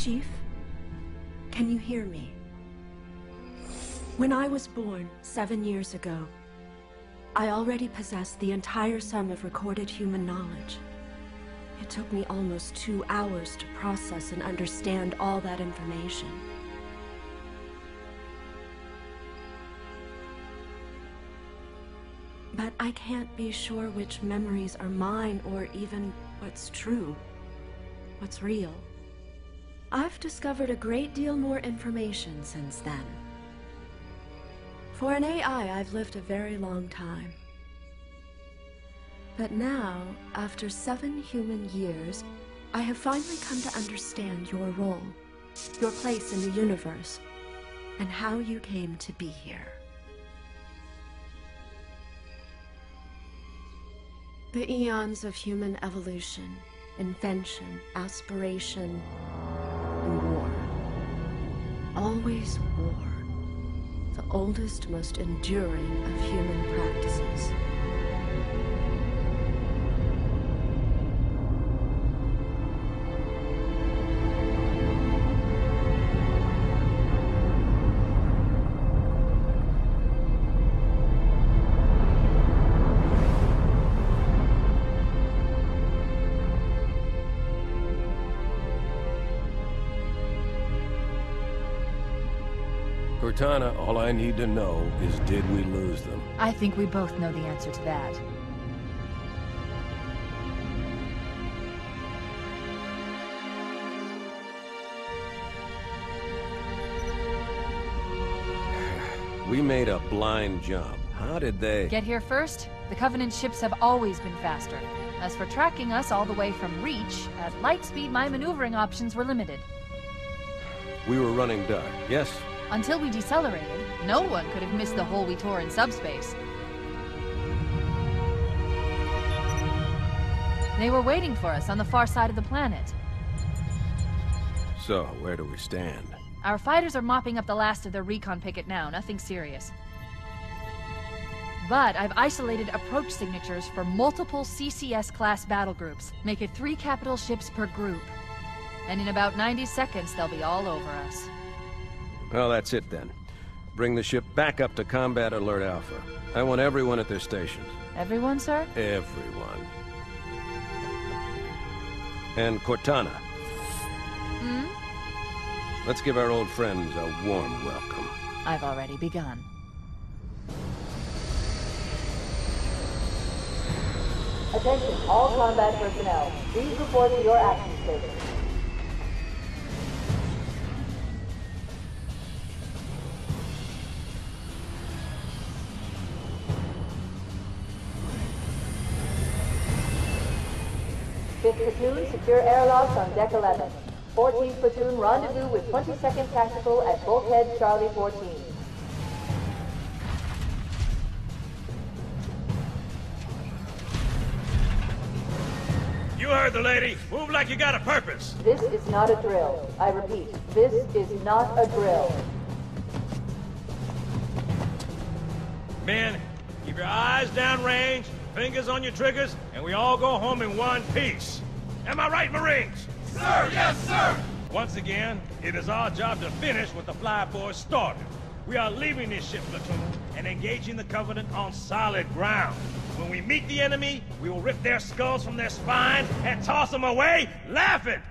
Chief? Can you hear me? When I was born 7 years ago, I already possessed the entire sum of recorded human knowledge. It took me almost 2 hours to process and understand all that information. But I can't be sure which memories are mine or even what's true, what's real. I've discovered a great deal more information since then. For an AI, I've lived a very long time. But now, after 7 human years, I have finally come to understand your role, your place in the universe, and how you came to be here. The eons of human evolution, invention, aspiration, and war. Always war. The oldest, most enduring of human practices. Cortana, all I need to know is, did we lose them? I think we both know the answer to that. We made a blind jump. How did they... Get here first? The Covenant ships have always been faster. As for tracking us all the way from Reach, at light speed my maneuvering options were limited. We were running dark, yes? Until we decelerated, no one could have missed the hole we tore in subspace. They were waiting for us on the far side of the planet. So, where do we stand? Our fighters are mopping up the last of their recon picket now, nothing serious. But I've isolated approach signatures for multiple CCS-class battle groups. Make it 3 capital ships per group. And in about 90 seconds, they'll be all over us. Well, that's it then. Bring the ship back up to Combat Alert Alpha. I want everyone at their stations. Everyone, sir? Everyone. And Cortana. Let's give our old friends a warm welcome. I've already begun. Attention, all combat personnel. Please report to your action station. Fifth platoon, secure airlocks on deck 11. 14th platoon, rendezvous with 22nd Tactical at Bulkhead Charlie 14. You heard the lady. Move like you got a purpose. This is not a drill. I repeat, this is not a drill. Men, keep your eyes downrange, fingers on your triggers, and we all go home in one piece. Am I right, Marines? Sir, yes, sir! Once again, it is our job to finish what the Flyboys started. We are leaving this ship platoon and engaging the Covenant on solid ground. When we meet the enemy, we will rip their skulls from their spines and toss them away, laughing.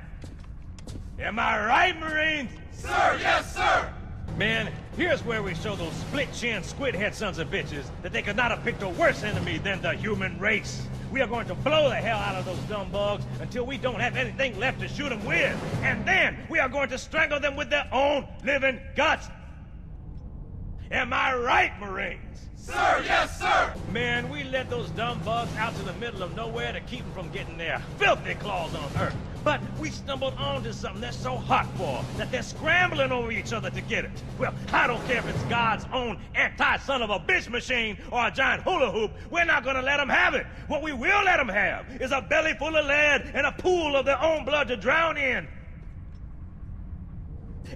Am I right, Marines? Sir, yes, sir! Men, here's where we show those split-chin, squid-head sons of bitches that they could not have picked a worse enemy than the human race. We are going to blow the hell out of those dumb bugs until we don't have anything left to shoot them with. And then we are going to strangle them with their own living guts. Am I right, Marines? Sir, yes, sir! Man, we let those dumb bugs out to the middle of nowhere to keep them from getting their filthy claws on Earth. But we stumbled onto something they're so hot for that they're scrambling over each other to get it. Well, I don't care if it's God's own anti-son-of-a-bitch machine or a giant hula hoop. We're not gonna let them have it. What we will let them have is a belly full of lead and a pool of their own blood to drown in.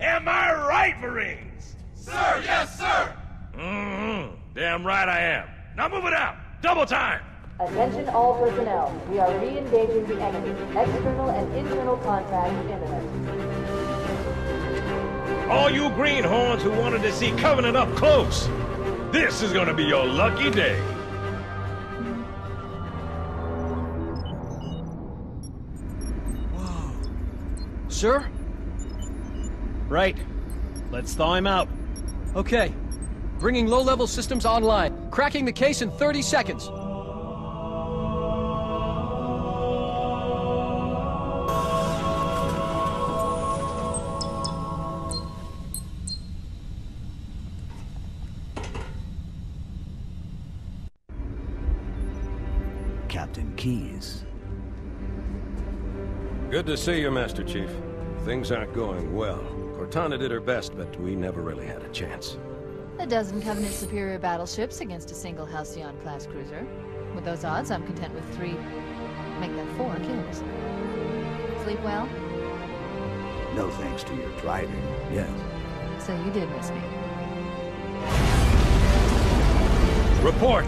Am I right, Marines? Sir, yes, sir! Damn right I am. Now move it out. Double time. Attention all personnel. We are re-engaging the enemy. External and internal contact imminent. All you greenhorns who wanted to see Covenant up close, this is gonna be your lucky day. Sir? Right. Let's thaw him out. Okay. Bringing low-level systems online. Cracking the case in 30 seconds. Captain Keyes. Good to see you, Master Chief. Things aren't going well. Cortana did her best, but we never really had a chance. A dozen Covenant superior battleships against a single Halcyon-class cruiser. With those odds, I'm content with 3, make that 4 kills. Sleep well? No thanks to your driving, yes. So you did miss me. Report!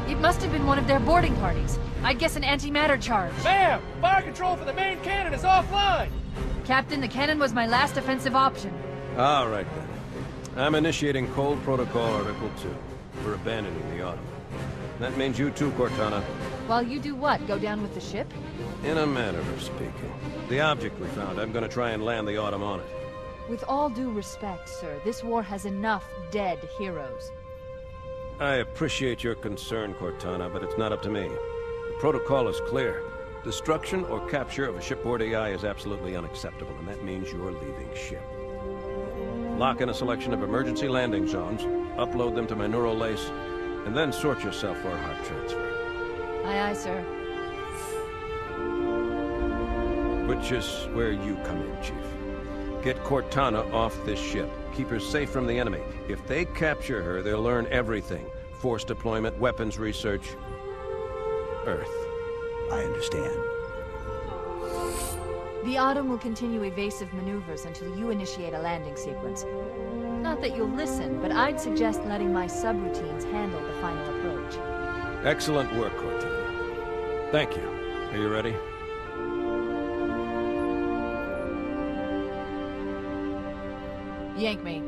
It must have been one of their boarding parties. I'd guess an antimatter charge. Bam! Fire control for the main cannon is offline! Captain, the cannon was my last offensive option. All right, then. I'm initiating Cold Protocol Article 2. We're abandoning the Autumn. That means you too, Cortana. While you do what? Go down with the ship? In a manner of speaking. The object we found, I'm gonna try and land the Autumn on it. With all due respect, sir, this war has enough dead heroes. I appreciate your concern, Cortana, but it's not up to me. The protocol is clear. Destruction or capture of a shipboard AI is absolutely unacceptable, and that means you're leaving ship. Lock in a selection of emergency landing zones, upload them to my neural lace, and then sort yourself for a heart transfer. Aye, aye, sir. Which is where you come in, Chief. Get Cortana off this ship. Keep her safe from the enemy. If they capture her, they'll learn everything. Force deployment, weapons research, Earth. I understand. The Autumn will continue evasive maneuvers until you initiate a landing sequence. Not that you'll listen, but I'd suggest letting my subroutines handle the final approach. Excellent work, Cortana. Thank you. Are you ready? Yank me.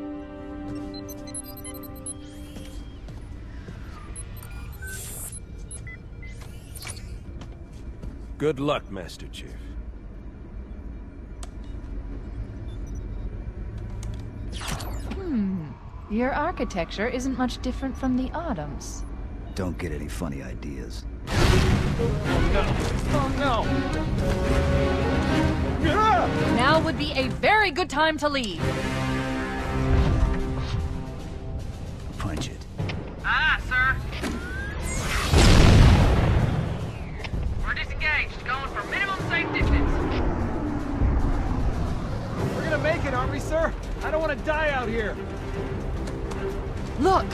Good luck, Master Chief. Your architecture isn't much different from the Autumn's. Don't get any funny ideas. Oh no! Now would be a very good time to leave. Punch it. Aye, sir. We're disengaged, going for minimum safe distance. We're gonna make it, aren't we, sir? I don't want to die out here. Look!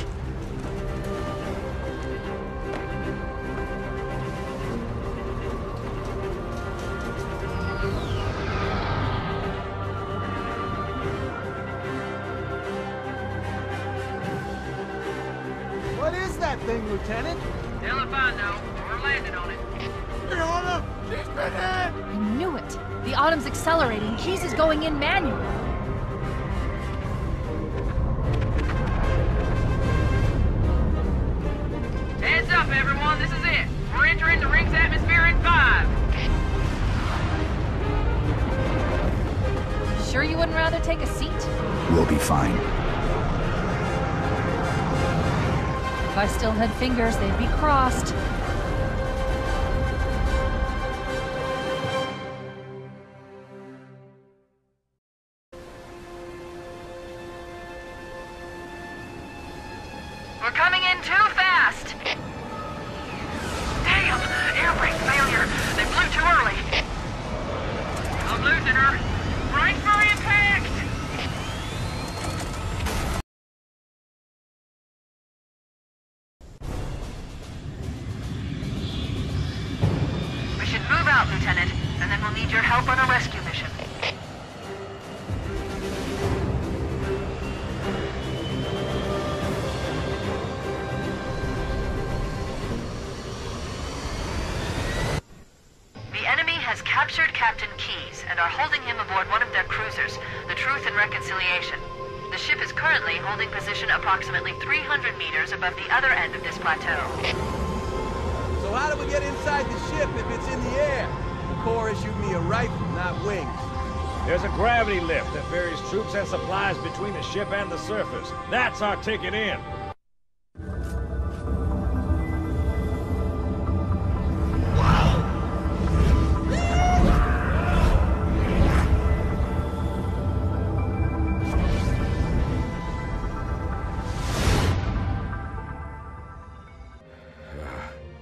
What is that thing, Lieutenant? Hell if I know. We're landing on it. She's been hit! I knew it. The Autumn's accelerating. Keyes is going in manually. Heads up, everyone. This is it. We're entering the ring's atmosphere in 5. Sure you wouldn't rather take a seat? We'll be fine. If I still had fingers, they'd be crossed. We're coming in too fast. Damn! Air brake failure. They blew too early. I'm losing her. Brace for impact! We should move out, Lieutenant, and then we'll need your help on a rescue mission. The enemy has captured Captain Keyes and are holding him aboard one of their cruisers, the Truth and Reconciliation. The ship is currently holding position approximately 300 meters above the other end of this plateau. So how do we get inside the ship if it's in the air? The Corps issued me a rifle, not wings. There's a gravity lift that ferries troops and supplies between the ship and the surface. That's our ticket in.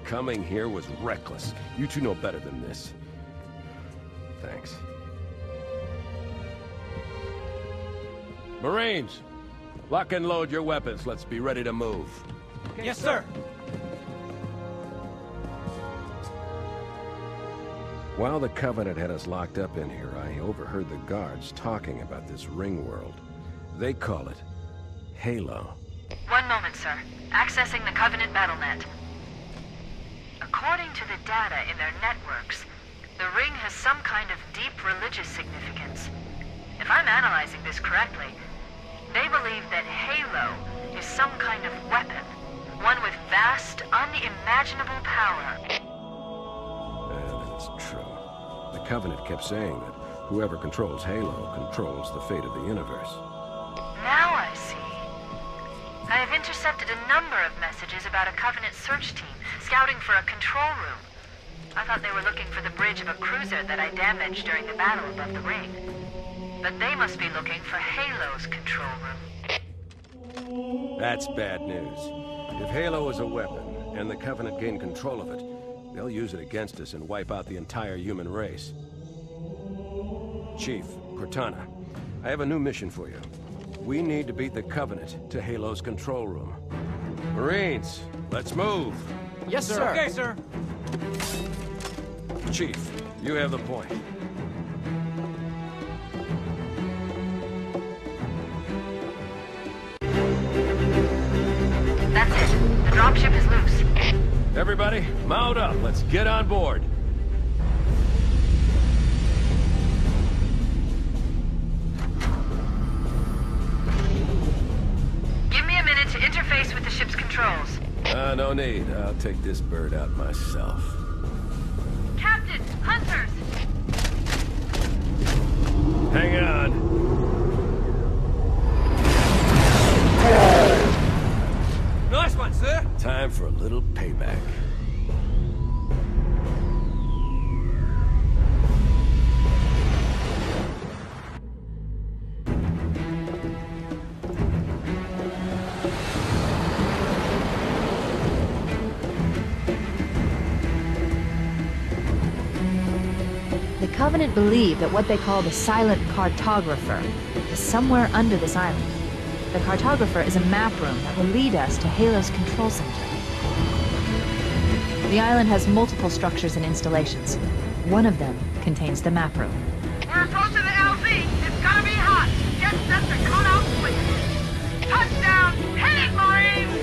Coming here was reckless. You two know better than this. Thanks. Marines, lock and load your weapons. Let's be ready to move. Okay, yes, sir. While the Covenant had us locked up in here, I overheard the guards talking about this ring world. They call it Halo. One moment, sir. Accessing the Covenant BattleNet. According to the data in their networks, the ring has some kind of deep religious significance. If I'm analyzing this correctly, they believe that Halo is some kind of weapon, one with vast, unimaginable power. That's true. The Covenant kept saying that whoever controls Halo controls the fate of the universe. Now I see. I have intercepted a number of messages about a Covenant search team scouting for a control room. I thought they were looking for the bridge of a cruiser that I damaged during the battle above the ring. But they must be looking for Halo's control room. That's bad news. If Halo is a weapon, and the Covenant gain control of it, they'll use it against us and wipe out the entire human race. Chief, Cortana, I have a new mission for you. We need to beat the Covenant to Halo's control room. Marines, let's move! Yes, sir. Okay, sir. Chief, you have the point. That's it. The dropship is loose. Everybody, mount up. Let's get on board. Give me a minute to interface with the ship's controls. No need. I'll take this bird out myself. Captain! Hunters! Hang on. Nice one, sir. Time for a little payback. The Covenant believe that what they call the Silent Cartographer is somewhere under this island. The Cartographer is a map room that will lead us to Halo's control center. The island has multiple structures and installations. One of them contains the map room. We're approaching the LZ. It's gonna be hot. Get set to cut out quick. Touchdown! Hit it, Marines!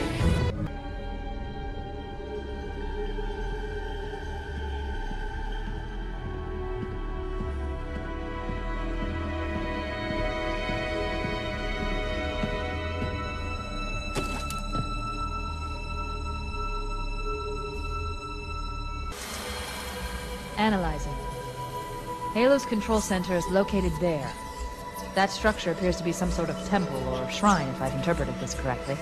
Analyzing. Halo's control center is located there. That structure appears to be some sort of temple or shrine, if I've interpreted this correctly.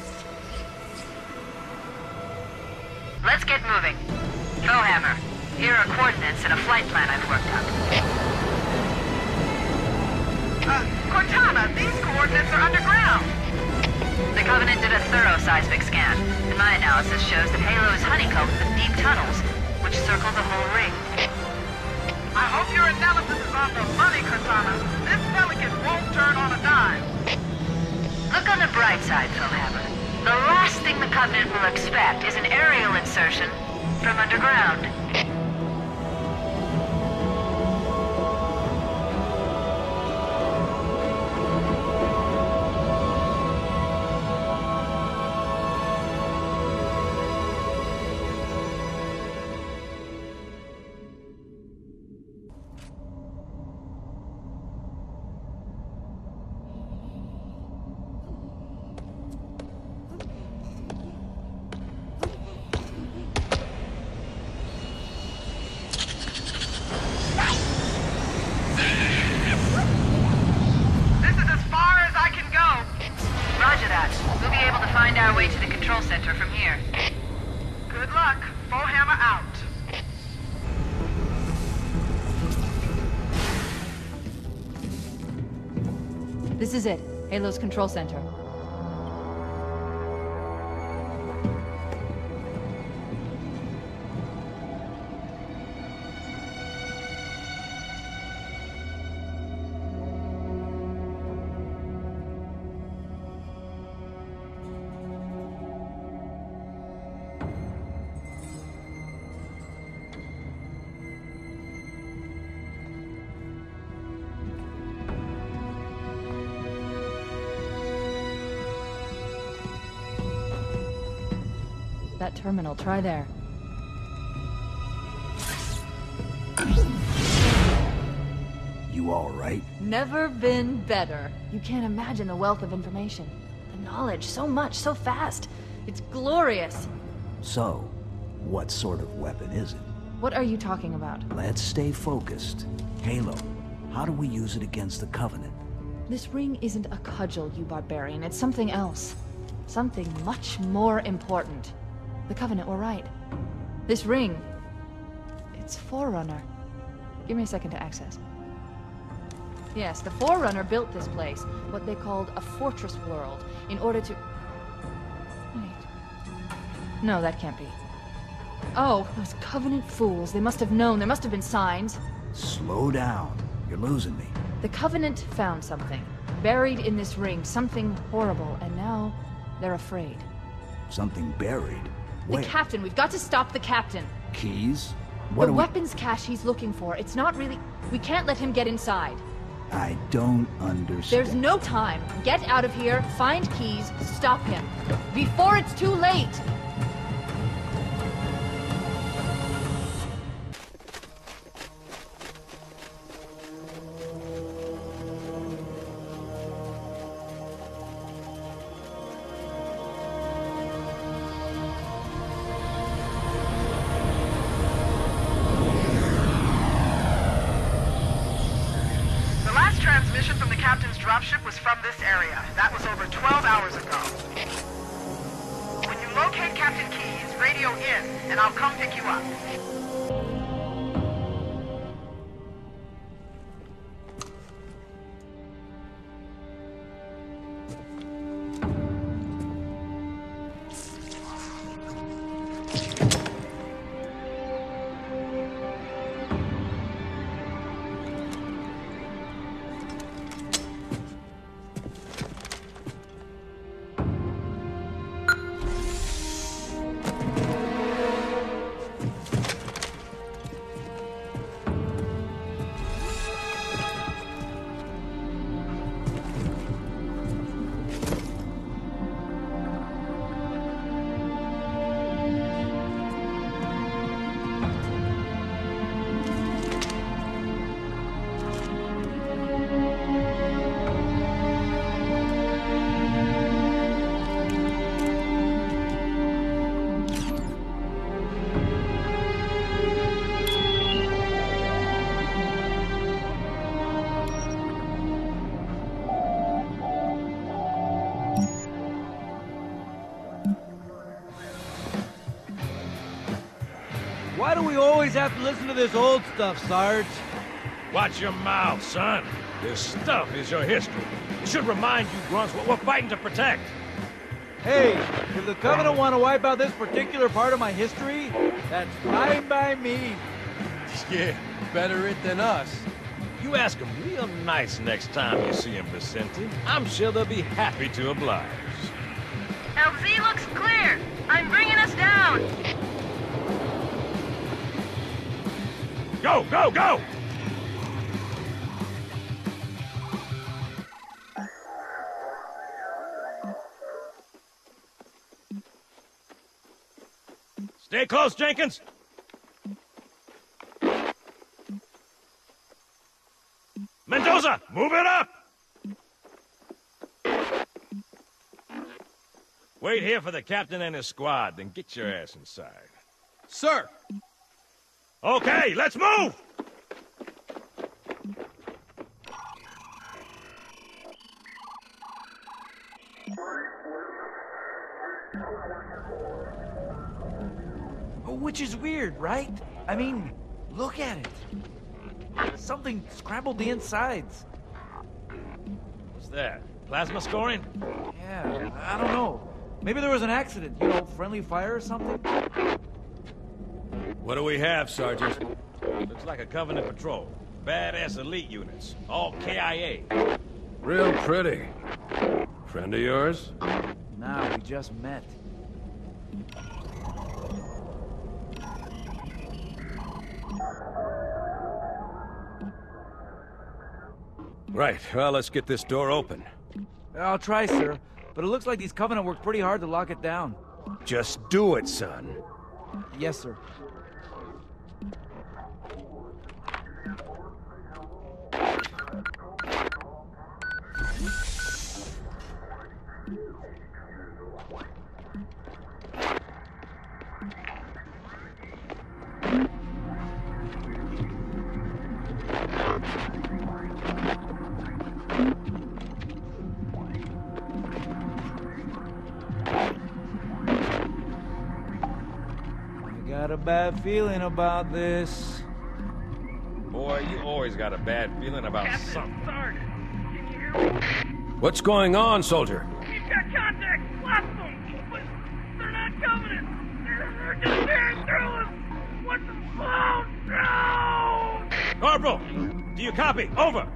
Let's get moving. Crowhammer, here are coordinates and a flight plan I've worked out. Cortana, these coordinates are underground. The Covenant did a thorough seismic scan, and my analysis shows that Halo is honeycombed with deep tunnels, which circle the whole ring. I hope your analysis is on the money, Cortana. This Pelican won't turn on a dime. Look on the bright side, Crowhammer. The last thing the Covenant will expect is an aerial insertion from underground. control center from here. Good luck. Bullhammer out. This is it. Halo's control center. That terminal, try there. You all right? Never been better. You can't imagine the wealth of information. The knowledge, so much, so fast. It's glorious. So, what sort of weapon is it? What are you talking about? Let's stay focused. Halo, how do we use it against the Covenant? This ring isn't a cudgel, you barbarian. It's something else. Something much more important. The Covenant were right. This ring... it's Forerunner. Give me a second to access. Yes, the Forerunner built this place, what they called a fortress world, in order to... Wait. No, that can't be. Oh, those Covenant fools. They must have known. There must have been signs. Slow down. You're losing me. The Covenant found something. Buried in this ring. Something horrible. And now, they're afraid. Something buried? The Where? captain. We've got to stop the captain. Keys? What The do weapons cache he's looking for. It's not really... We can't let him get inside. I don't understand. There's no time. Get out of here, find keys, stop him. Before it's too late! Transmission from the captain's dropship was from this area. That was over 12 hours ago. When you locate Captain Keyes, radio in, and I'll come pick you up. Why do we always have to listen to this old stuff, Sarge? Watch your mouth, son. This stuff is your history. It should remind you, grunts, what we're fighting to protect. Hey, if the Covenant want to wipe out this particular part of my history, that's fine by me. Yeah, better it than us. You ask them real nice next time you see him, Vicente. I'm sure they'll be happy to oblige. LZ looks clear. I'm bringing us down. Go, go, go! Stay close, Jenkins. Mendoza, move it up! Wait here for the captain and his squad, then get your ass inside. Sir! Okay, let's move! Which is weird, right? I mean, look at it. Something scrambled the insides. What's that? Plasma scoring? Yeah, I don't know. Maybe there was an accident, you know, friendly fire or something? What do we have, Sergeant? Looks like a Covenant patrol. Badass elite units. All KIA. Real pretty. Friend of yours? Nah, we just met. Right, well, let's get this door open. I'll try, sir. But it looks like these Covenant worked pretty hard to lock it down. Just do it, son. Yes, sir. Got a bad feeling about this. Boy, you always got a bad feeling about something. Sergeant, can you hear me? What's going on, soldier? He's got contact. Lots of them. But they're not Covenant. They're just tearing through us. What the fuck? No! Corporal, do you copy? Over.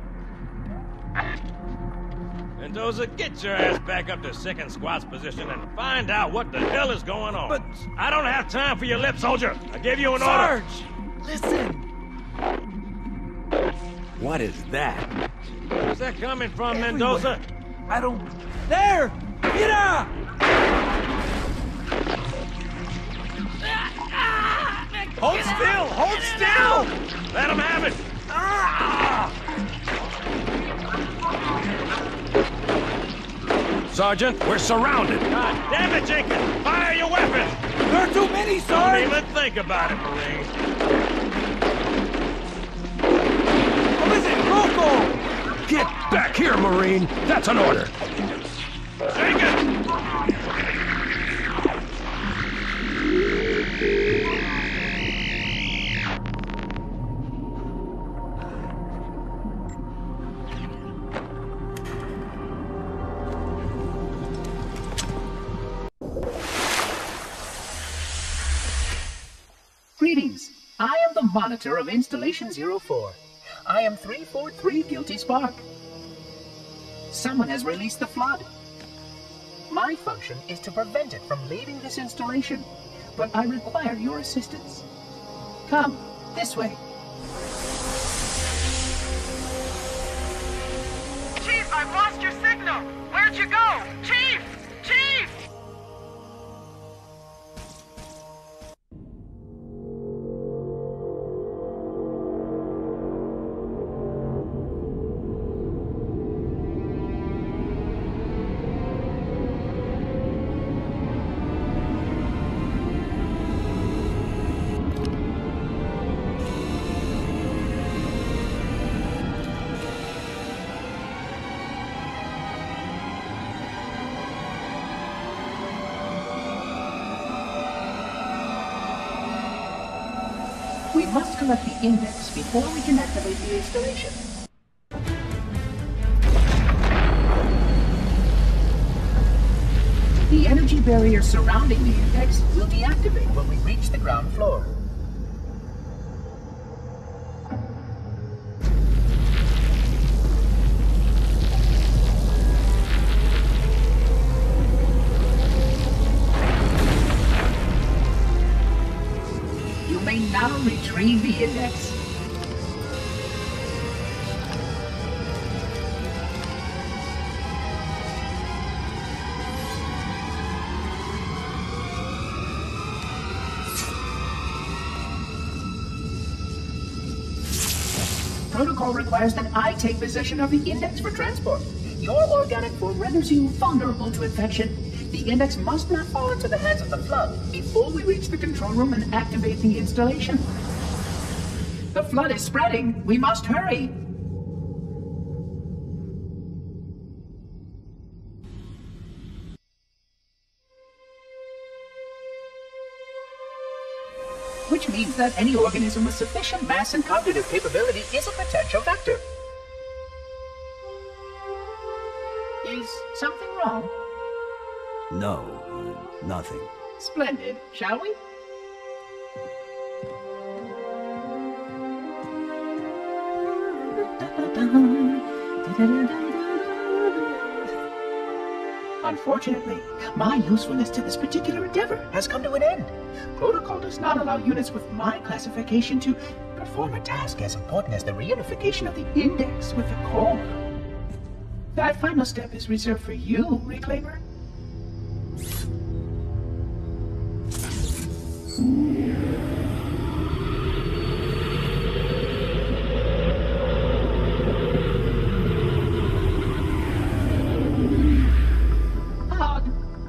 Mendoza, get your ass back up to second squad's position and find out what the hell is going on. But I don't have time for your lip, soldier. I gave you an Sarge, order. listen. What is that? Where's that coming from, Everywhere. Mendoza? I don't... There! Mira! Hold still! Hold still! Let him have it! Sergeant, we're surrounded. God damn it, Jenkins! Fire your weapons! There are too many, Don't Sarge! even think about it, Marine. What is it? Rocco! Get back here, Marine! That's an order! Jenkins! Greetings. I am the monitor of Installation 04. I am 343 Guilty Spark. Someone has released the flood. My function is to prevent it from leaving this installation, but I require your assistance. Come, this way. Chief, I've lost your signal. Where'd you go? Chief! Chief! We must collect the index before we can activate the installation. The energy barrier surrounding the index will deactivate when we reach the ground floor. You may now retrieve the index. Protocol requires that I take possession of the index for transport. Your organic form renders you vulnerable to infection. The index must not fall into the hands of the Flood before we reach the control room and activate the installation. The Flood is spreading. We must hurry. which means that any organism with sufficient mass and cognitive capability is a potential vector. Is something wrong? No, nothing. Splendid, shall we? Unfortunately, my usefulness to this particular endeavor has come to an end. Protocol does not allow units with my classification to perform a task as important as the reunification of the index with the core. That final step is reserved for you, Reclaimer.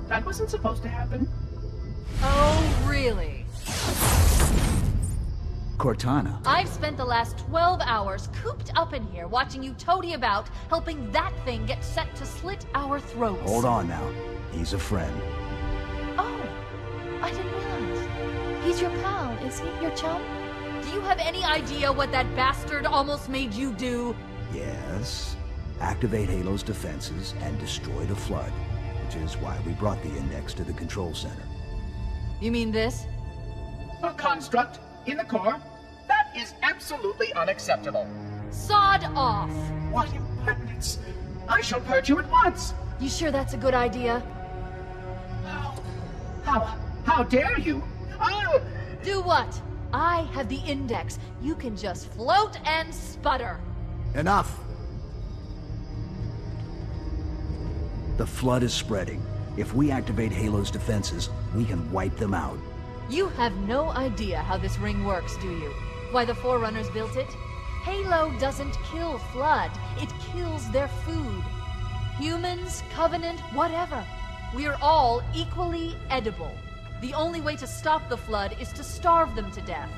That wasn't supposed to happen. Oh, really? Cortana. I've spent the last 12 hours cooped up in here watching you toady about, helping that thing get set to slit our throats. Hold on now. He's a friend. Oh, I didn't realize. He's your pal, is he? Your chum? Do you have any idea what that bastard almost made you do? Yes. Activate Halo's defenses and destroy the Flood. Which is why we brought the index to the control center. You mean this? A construct in the core? That is absolutely unacceptable. Sod off! What impertinence! I shall purge you at once! You sure that's a good idea? How dare you? Oh! Do what? I have the index. You can just float and sputter. Enough! The Flood is spreading. If we activate Halo's defenses, we can wipe them out. You have no idea how this ring works, do you? Why the Forerunners built it? Halo doesn't kill Flood. It kills their food. Humans, Covenant, whatever. We're all equally edible. The only way to stop the Flood is to starve them to death.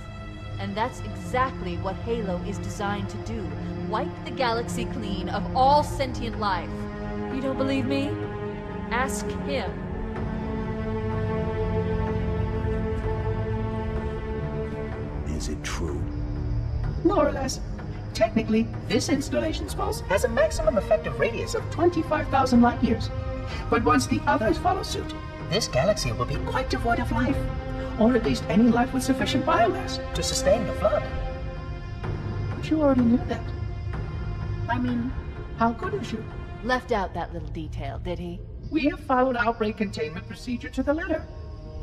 And that's exactly what Halo is designed to do. Wipe the galaxy clean of all sentient life. You don't believe me? Ask him. Is it true? More or less. Technically, this installation's pulse has a maximum effective radius of 25,000 light years. But once the others follow suit, this galaxy will be quite devoid of life. Or at least any life with sufficient biomass to sustain the Flood. But you already knew that. I mean, how couldn't you? Left out that little detail, did he? We have followed outbreak containment procedure to the letter.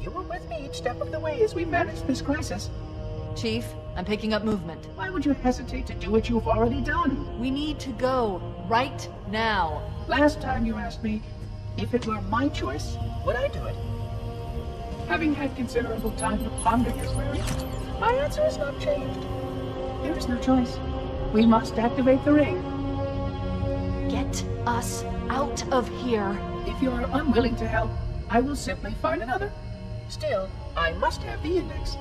You were with me each step of the way as we managed this crisis. Chief, I'm picking up movement. Why would you hesitate to do what you've already done? We need to go right now. Last time you asked me, if it were my choice, would I do it? Having had considerable time to ponder your query, my answer has not changed. There is no choice. We must activate the ring. Get us out of here. If you are unwilling to help, I will simply find another. Still, I must have the index.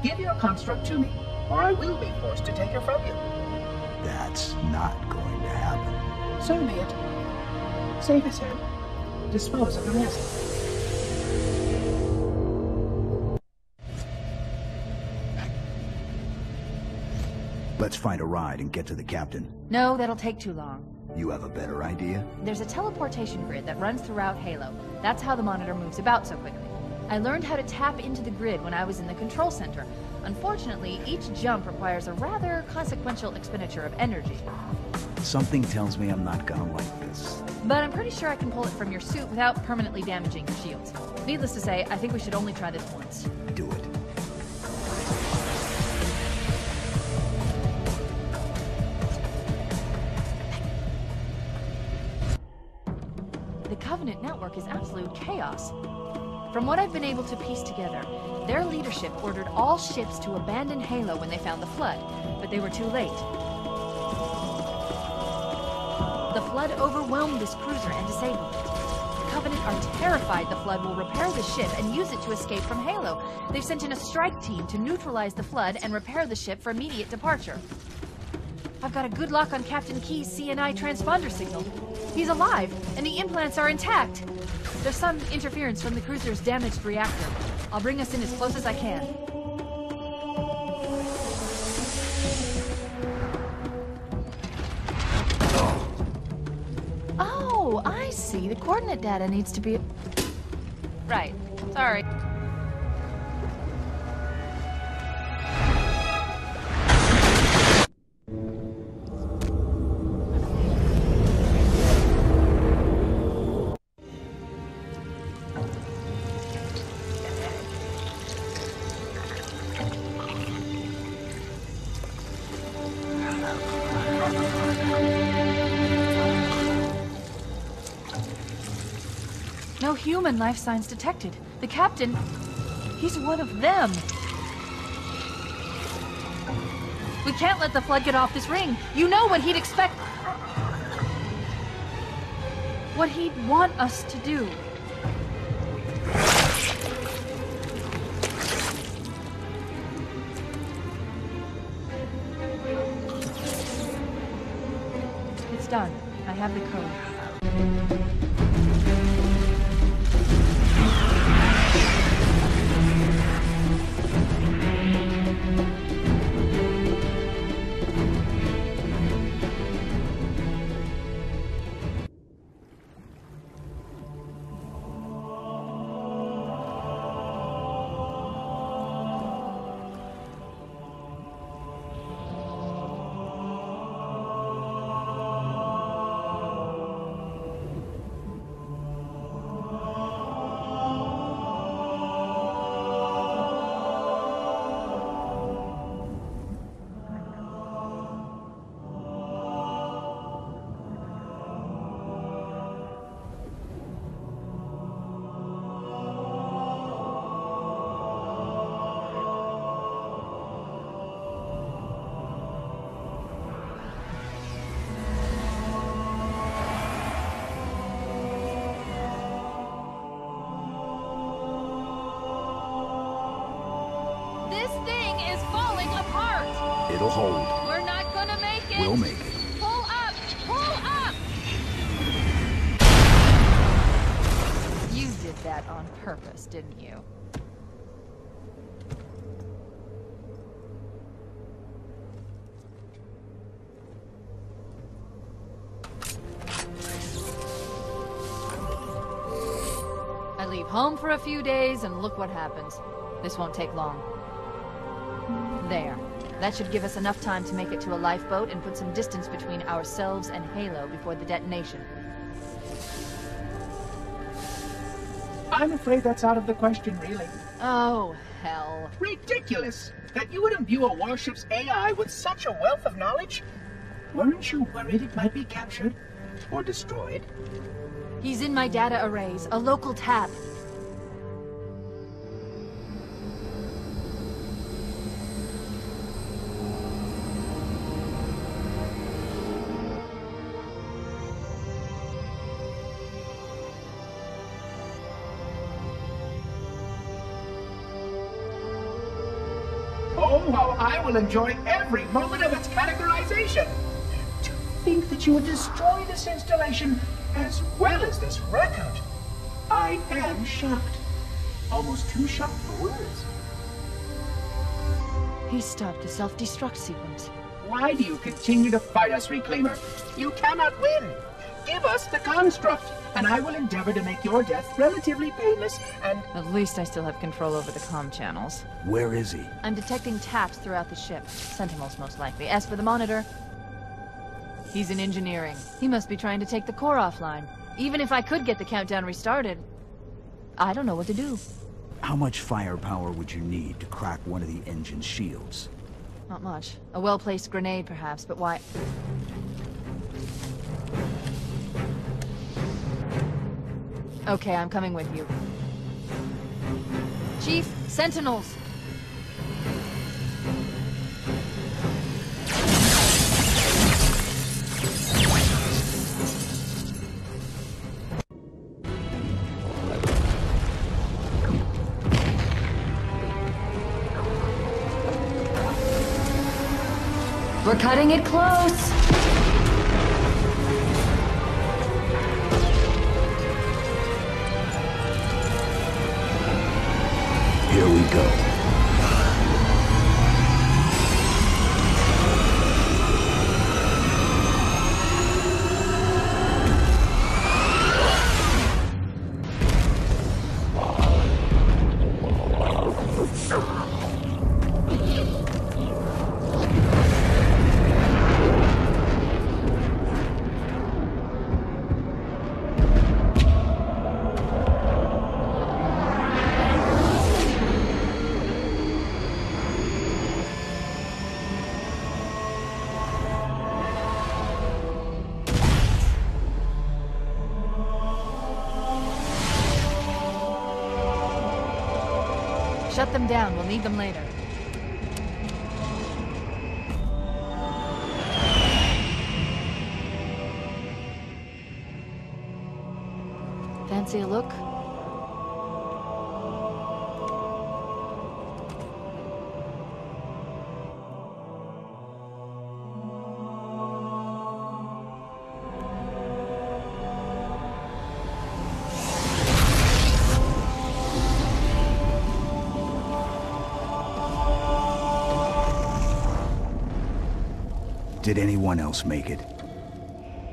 Give your construct to me, or I will be forced to take it from you. That's not going to happen. So be it. Save his head. Dispose of the rest. Let's find a ride and get to the captain. No, that'll take too long. You have a better idea? There's a teleportation grid that runs throughout Halo. That's how the monitor moves about so quickly. I learned how to tap into the grid when I was in the control center. Unfortunately, each jump requires a rather consequential expenditure of energy. Something tells me I'm not gonna like this. But I'm pretty sure I can pull it from your suit without permanently damaging your shields. Needless to say, I think we should only try this once. Do it. The Covenant network is absolute chaos. From what I've been able to piece together, their leadership ordered all ships to abandon Halo when they found the Flood, but they were too late. The Flood overwhelmed this cruiser and disabled it. The Covenant are terrified the Flood will repair the ship and use it to escape from Halo. They've sent in a strike team to neutralize the Flood and repair the ship for immediate departure. I've got a good lock on Captain Keyes' CNI transponder signal. He's alive, and the implants are intact. There's some interference from the cruiser's damaged reactor. I'll bring us in as close as I can. see, the coordinate data needs to be... Right. Sorry. No human life signs detected. The captain, he's one of them. We can't let the Flood get off this ring. You know what he'd expect. What he'd want us to do. It's done. I have the code. It'll hold. We're not gonna make it. We'll make it. Pull up! Pull up! You did that on purpose, didn't you? I leave home for a few days and look what happens. This won't take long. There. That should give us enough time to make it to a lifeboat and put some distance between ourselves and Halo before the detonation. I'm afraid that's out of the question, really. Oh, hell. Ridiculous! That you would imbue a warship's AI with such a wealth of knowledge? Weren't you worried it might be captured? Or destroyed? He's in my data arrays, a local tab. Oh, how I will enjoy every moment of its categorization! To think that you would destroy this installation as well as this record. I am shocked. Almost too shocked for words. He stopped the self-destruct sequence. Why do you continue to fight us, Reclaimer? You cannot win! Give us the construct, and I will endeavor to make your death relatively painless and... At least I still have control over the comm channels. Where is he? I'm detecting taps throughout the ship. Sentinels, most likely. As for the monitor... he's in engineering. He must be trying to take the core offline. Even if I could get the countdown restarted, I don't know what to do. How much firepower would you need to crack one of the engine's shields? Not much. A well-placed grenade, perhaps, but why... Okay, I'm coming with you. Chief, Sentinels! We're cutting it close! Here we go. Shut them down. We'll need them later. Fancy a look? Did anyone else make it?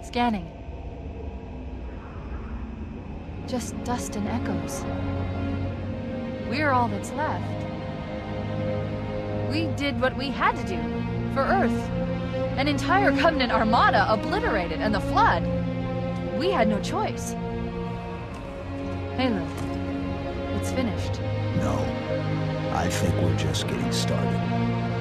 Scanning. Just dust and echoes. We're all that's left. We did what we had to do. For Earth. An entire Covenant armada obliterated, and the Flood. We had no choice. Halo. It's finished. No. I think we're just getting started.